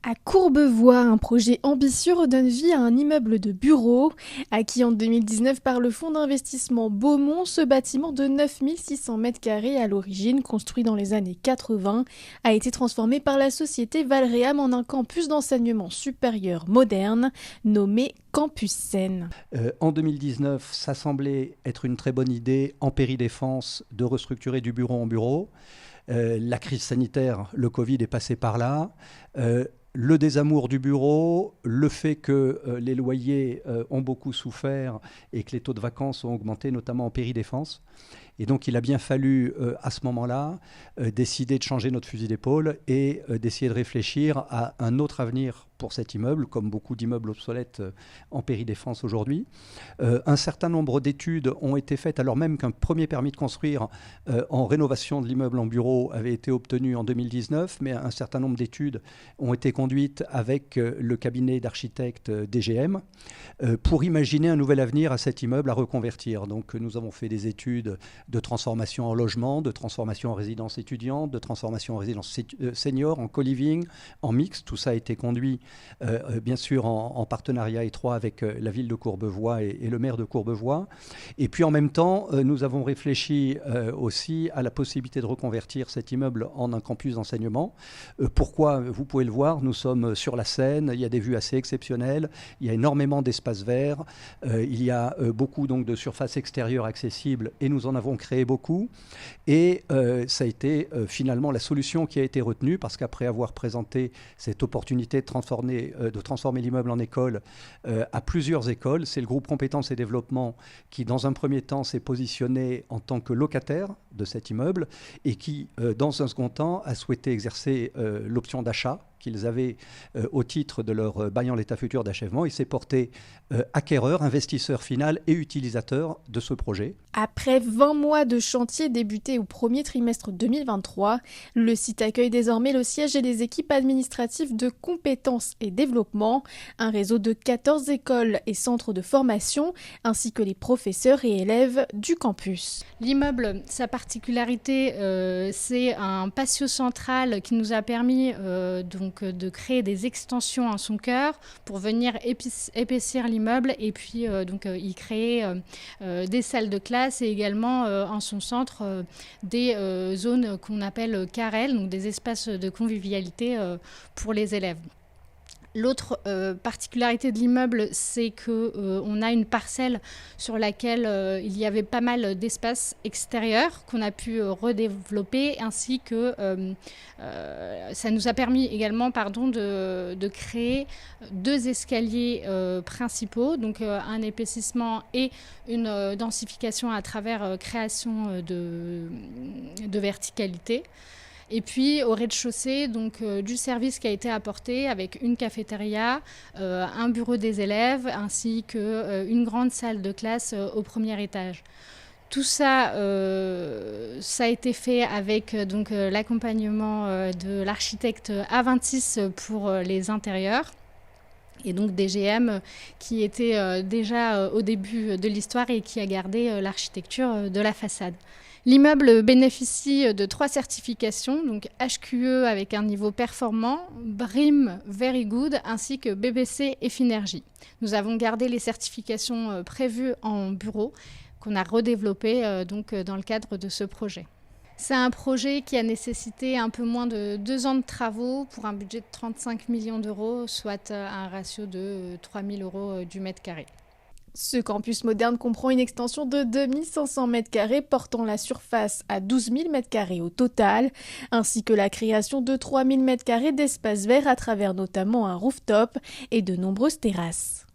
À Courbevoie, un projet ambitieux redonne vie à un immeuble de bureaux. Acquis en 2019 par le fonds d'investissement Beaumont, ce bâtiment de 9600 m² à l'origine, construit dans les années 80, a été transformé par la société Valréam en un campus d'enseignement supérieur moderne, nommé Campus Seine. En 2019, ça semblait être une très bonne idée en péridéfense de restructurer du bureau en bureau. La crise sanitaire, le Covid est passé par là. Le désamour du bureau, le fait que les loyers ont beaucoup souffert et que les taux de vacances ont augmenté, notamment en péridéfense. Et donc, il a bien fallu, à ce moment-là, décider de changer notre fusil d'épaule et d'essayer de réfléchir à un autre avenir pour cet immeuble, comme beaucoup d'immeubles obsolètes en péridéfense aujourd'hui. Un certain nombre d'études ont été faites, alors même qu'un premier permis de construire en rénovation de l'immeuble en bureau avait été obtenu en 2019, mais un certain nombre d'études ont été conduites avec le cabinet d'architectes DGM pour imaginer un nouvel avenir à cet immeuble à reconvertir. Donc, nous avons fait des études de transformation en logement, de transformation en résidence étudiante, de transformation en résidence senior, en co-living, en mixte. Tout ça a été conduit, bien sûr, en partenariat étroit avec la ville de Courbevoie et le maire de Courbevoie. Et puis, en même temps, nous avons réfléchi aussi à la possibilité de reconvertir cet immeuble en un campus d'enseignement. Pourquoi ? Vous pouvez le voir, nous sommes sur la Seine, il y a des vues assez exceptionnelles, il y a énormément d'espaces verts, il y a beaucoup donc, de surfaces extérieures accessibles et nous en avons créé beaucoup. Et ça a été finalement la solution qui a été retenue parce qu'après avoir présenté cette opportunité de transformer l'immeuble en école à plusieurs écoles, c'est le groupe Compétences et Développement qui, dans un premier temps, s'est positionné en tant que locataire de cet immeuble et qui, dans un second temps, a souhaité exercer l'option d'achat qu'ils avaient au titre de leur bail en l'état futur d'achèvement. Il s'est porté acquéreur, investisseur final et utilisateur de ce projet. Après 20 mois de chantier débuté au premier trimestre 2023, le site accueille désormais le siège et les équipes administratives de compétences et développement, un réseau de 14 écoles et centres de formation, ainsi que les professeurs et élèves du campus. L'immeuble, sa particularité, c'est un patio central qui nous a permis donc de créer des extensions en son cœur pour venir épaissir l'immeuble et puis y créer des salles de classe et également en son centre des zones qu'on appelle carrels, donc des espaces de convivialité pour les élèves. L'autre particularité de l'immeuble, c'est qu'on a une parcelle sur laquelle il y avait pas mal d'espaces extérieurs qu'on a pu redévelopper, ainsi que ça nous a permis également de créer 2 escaliers principaux, donc un épaississement et une densification à travers création de verticalité. Et puis au rez-de-chaussée, du service qui a été apporté avec une cafétéria, un bureau des élèves ainsi qu'une grande salle de classe au premier étage. Tout ça, ça a été fait avec l'accompagnement de l'architecte A26 pour les intérieurs. Et donc DGM qui était déjà au début de l'histoire et qui a gardé l'architecture de la façade. L'immeuble bénéficie de 3 certifications, donc HQE avec un niveau performant, BREEAM Very Good ainsi que BBC Effinergie. Nous avons gardé les certifications prévues en bureau qu'on a redéveloppées dans le cadre de ce projet. C'est un projet qui a nécessité un peu moins de 2 ans de travaux pour un budget de 35 millions d'euros, soit un ratio de 3 000 euros du mètre carré. Ce campus moderne comprend une extension de 2500 m² portant la surface à 12 000 m² au total, ainsi que la création de 3 000 m² d'espaces verts à travers notamment un rooftop et de nombreuses terrasses.